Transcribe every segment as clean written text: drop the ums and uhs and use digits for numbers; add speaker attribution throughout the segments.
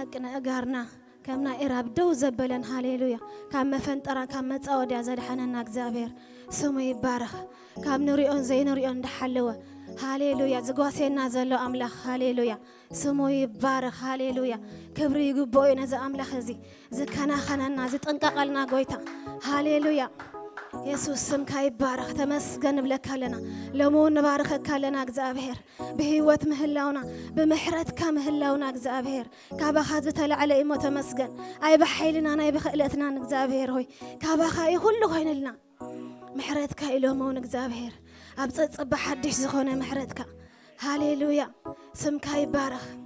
Speaker 1: بحقنا أجارنا كمنا إراب دو زبلن هاليلويا كم فنترا كم متصود يا زاد حننا إخزابير سمو يبارك كم نوريون زي نوريون دحلوه هاليلويا زقواسينا زلو أملاخ هاليلويا سمو يبارك هاليلويا كبري يقبوي نزا أملاخ زي زكنا خننا زي تنققلنا قويتا هاليلويا يسوع سمك يبارك تمسجن بلك لنا لمون نبارك لنا إخزابير بهيوت مهلاونا بمحرتك مهلاونا إخزابير كابا خازت على إمو تمسجن أي بحيلنا أنا بخلتنا إخزابير هوي كابا خاي كله خين لنا محرتك إلهمون إخزابير أبصت بحدش زخونة محرتك هاليلويا سمك يبارك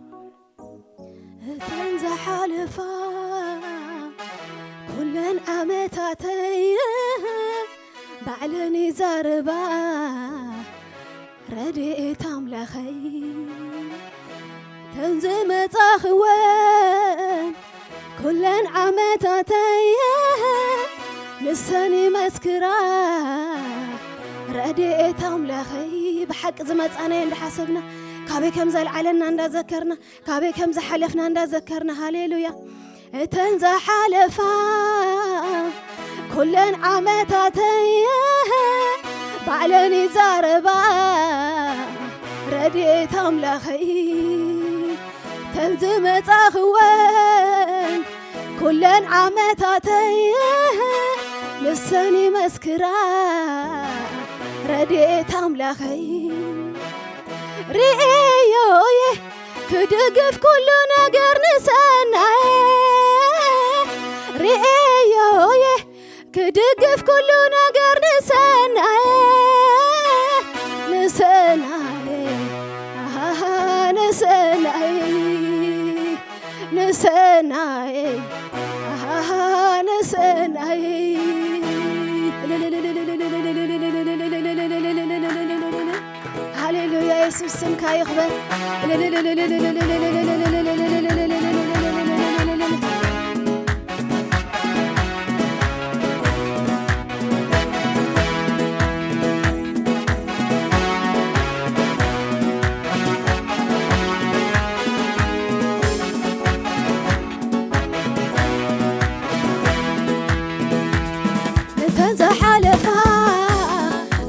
Speaker 1: تنزح حالفا كلن أمتاتي بعلني زاربا رديت أملخي تنزم تاخوان كلن أمتاتي لساني مسكرا رديت أملخي بحق زمت أنا عند حسبنا كابي كم زال علنا عند ذكرنا كابي كم زحلفنا عند ذكرنا هاليلويا تنزح حلفا كلن عمتاتي بعلني زاربا رديت أملخي تنزم تاخوان كلن عمتاتي لساني مسكرا رديت أملخي رئيوي كدقف كل نقر نساناي رئيوي كدقف كل نقر نساناي نساناي نساناي نساناي نساناي هاليلويا يسوع سمك يخبر تنزح حلفا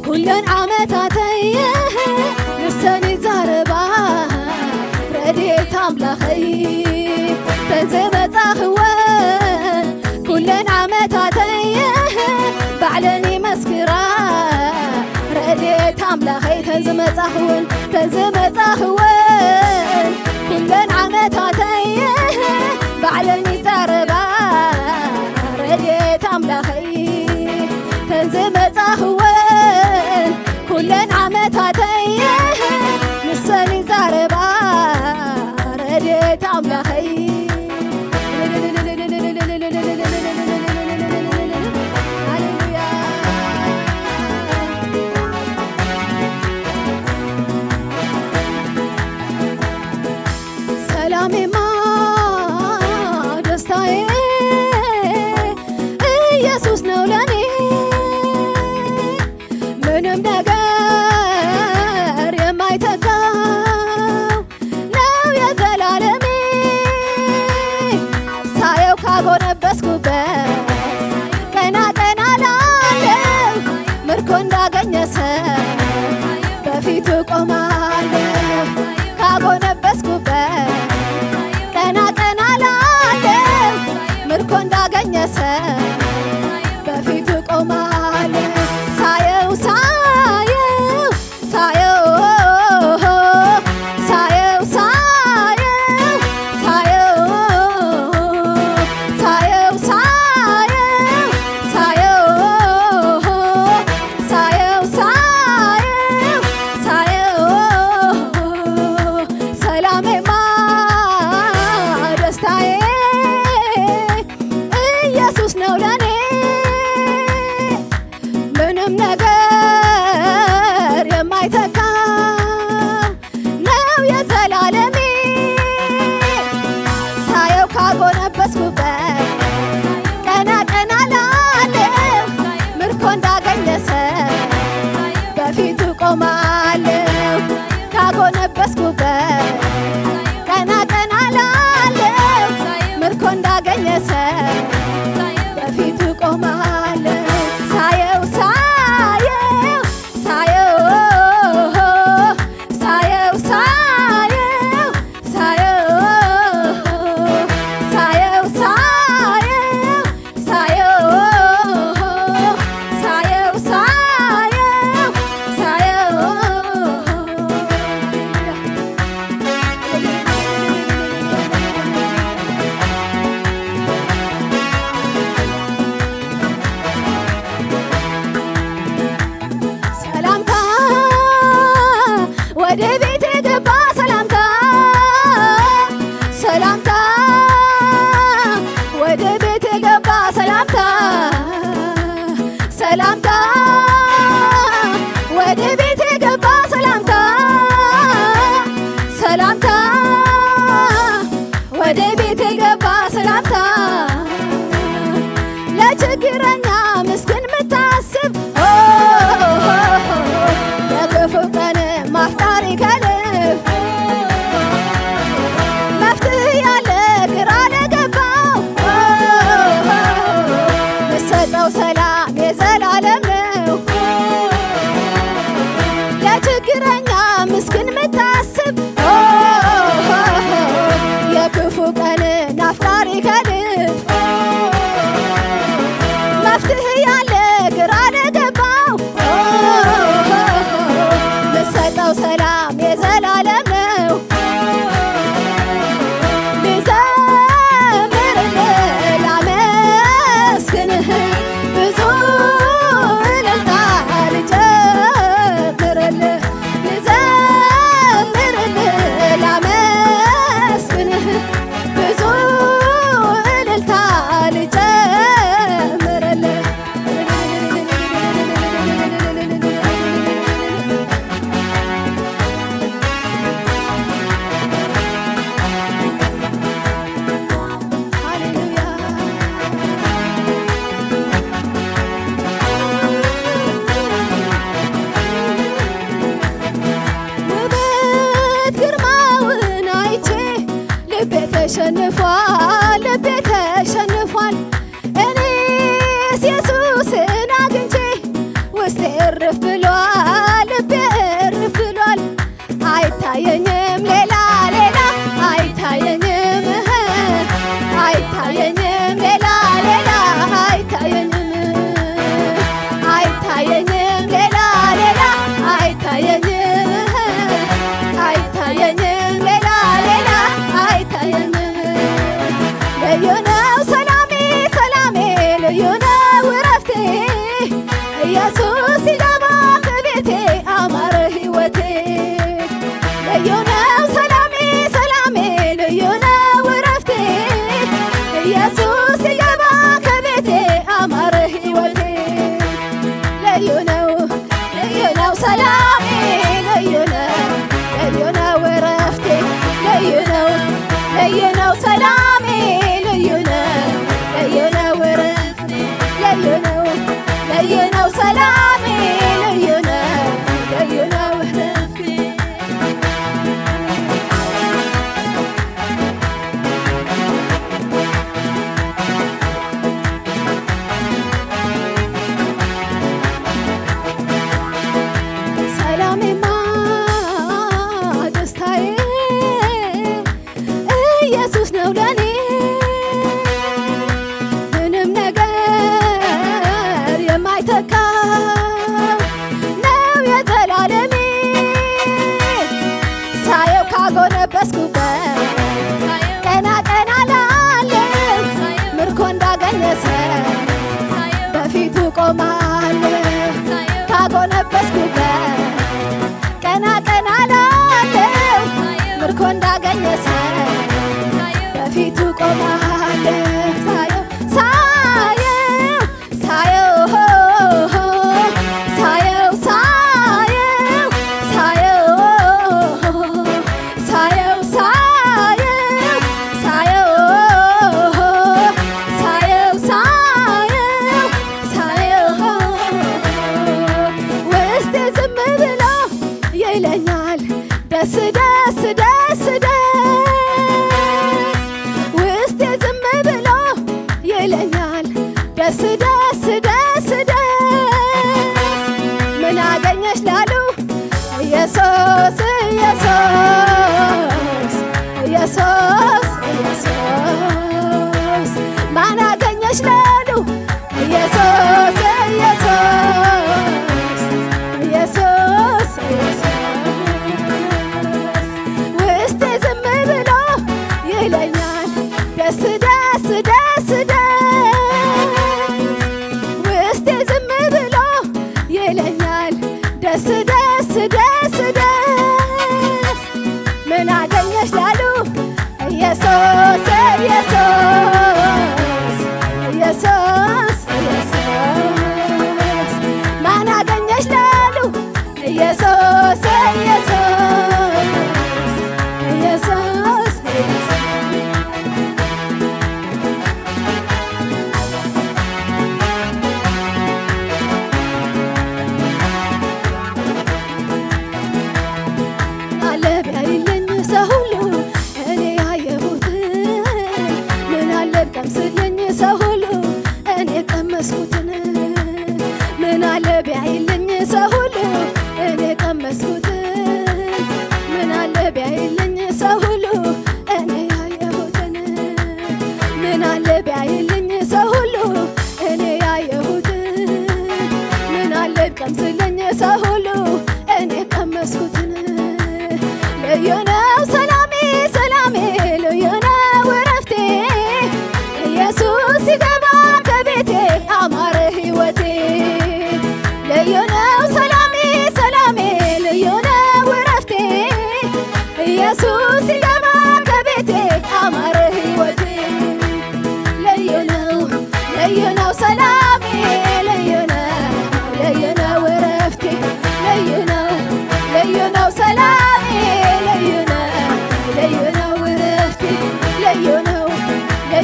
Speaker 1: كلن عمتاتي لساني زاربا رديت أملخي تنزمت أخوان كلن عمتاتي بعلني مسكرا رديت أملخي تنزمت أخوان كلن عمتاتي بعلني زاربا رديت أملخي تنزمت أخوان كلن عمتاتي لساني زاربا رديت أملخي سلامي ما دستاي ኢየሱስ ነው ለኔ ምንም ነገር የማይተካው ነው የዘላለሜ ሳየው ካጎነበስኩበት ቀና ቀና ላለው ምርኮ እንዳገኘ ሰው በፊቱ ቆማለሁ ካጎነበስኩበት ቀና ቀና ላለው ምርኮ እንዳገኘ ሰው በፊቱ ቆማለሁ ሳየው ሳየው ሳየው ሳየው ሳየው ሳየው ሳየው በፊት ገባ ሰላምታ ለችግረኛ ምስኪን ምታስብ ለክፉ ቀን ማፍጣሪ ከልብ መፍትሄ ያለ ግራ ለገባው ምሰጠው ሰላም የዘላለም ነው። ለችግረኛ ምስኪን ምታስብ የክፉ ቀን ናፍጣሪ ከልብ መፍትሄ ያለ ግራ ለገባው ምሰጠው ሰላም የዘላለም ነው። ልዘምርልህ ላመስግንህ ብዙ እልልታ ልጨምርልህ ልዘምርልህ ላመስግንህ ብዙ እልልታ ልጨምርልህ ውበት ግርማውን አይቼ ልቤ ተሸንፏል፣ ልቤ ተሸንፏል። እኔስ ኢየሱስን አግኝቼ ውስጤ እርፍ ብሏል፣ ልቤ እርፍ ብሏል። አይታየኝም ሌላ ሌላ አይታየኝም አይታየኝም ሌላ ሌላ አይታየኝም አይታየኝም ሌላ ሌላ አይታየኝም አይታየኝም ሌላ ሌላ አይታየኝም። ልዩ ነው ሰላሜ ሰላሜ ልዩ ነው እረፍቴ ኢየሱስ ሲገባ ከቤቴ አማረ ሕይወቴ። ልዩ ነው ሰላሜ ሰላሜ ልዩ ነው እረፍቴ ኢየሱስ ሲገባ ከቤቴ አማረ ሕይወቴ። ልዩ ነው ሰላሜ ልዩ ነው እረፍቴ ልዩ ነው ሰላሜ ልዩ ነው እረፍቴ ልዩ ነው ሰላሜ ልዩ ነው እረፍቴ። ሰላሜማ ደስታዬ ኢየሱስ ነው ለኔ ምንም ነገር የማይተካው ነው የዘላለሜ። ሳየው ካጎነበስኩበት ቀና ቀና ላለው ምርኮ እንዳገኘ ሰው በፊቱ ቆማለሁ። ካጎነበስኩበት ቀና ቀና ላለው ምርኮ እንዳገኘ ሰው በፊቱ ቆማለሁ። ሳየው ሳየው ሳየው ሳየው ሳየው ሳየው ሳየው ሳየው ሳየው ሳየው ውስጤ ዝም ብሎ ይለኛል ደስ ደስ ደስ ደስ ውስጤ ዝም ብሎ ይለኛል ደስ ደስ ደስ ደስ። ምን አገኘሽ ላሉ ኢየሱስ ኢየሱስ ኢየሱስ ኢየሱስ ማን አገኘሽ ላሉ ኢየሱስ ኢየሱስ ኢየሱስ ውስጤ ዝም ብሎ ይለኛል ደስ ደስ ደስ ደስ ውስጤ ዝም ብሎ ይለኛል ደስ ደስ ደስ ደስ። ምን አገኘሽ ላሉ ኢየሱስ ኢየሱስ ኢየሱስ ኢየሱስ ማን አገኘሽ ላሉ ኢየሱስ ኢየሱስ ኢየሱስ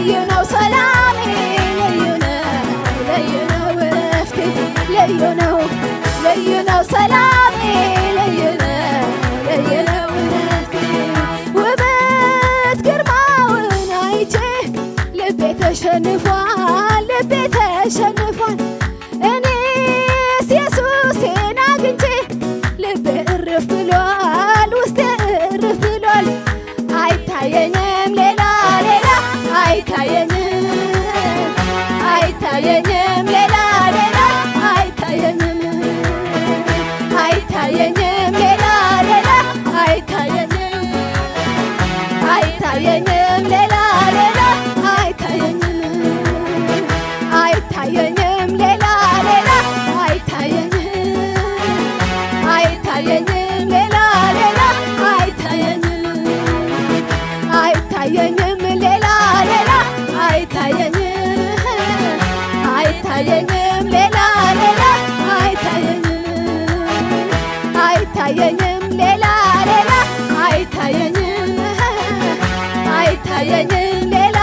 Speaker 1: ልዩ ነው ሰላሜ ልዩ ነው እረፍቴ ልዩ ነው ሰላሜ ልዩ ነው እረፍቴ ውበት ግርማውን አይቼ ልቤ ተሸንፏል እኔስ ኢየሱሴን አግኝቼ ልቤ እርፍ ብሏል ውስጤ እርፍ ብሏል አይታየኝም ሌላ አይታየኝም ሌላ አይታየኝም ሌላ አይታየኝም ሌላ አይታየኝም ሌላ አይታየኝም ሌላ አይታየኝም ሌላ አይታየኝም ሌላ አይታየኝም ሌላ አይታየኝም ሌላ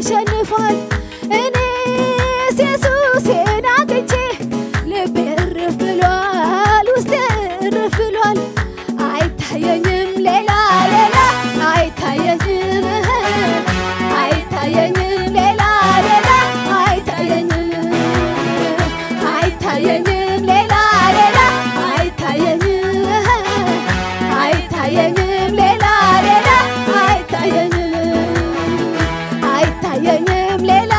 Speaker 1: ተሸንፏል እኔስ ኢየሱሴን አግኝቼ ልቤ እርፍ ብሏል ውስጤ እርፍ ብሏል አይታየኝም ሌላ አይታየኝም ሌላ አይታየኝም ሌላ አይታየኝም ሌላ አይታየኝም ሌላ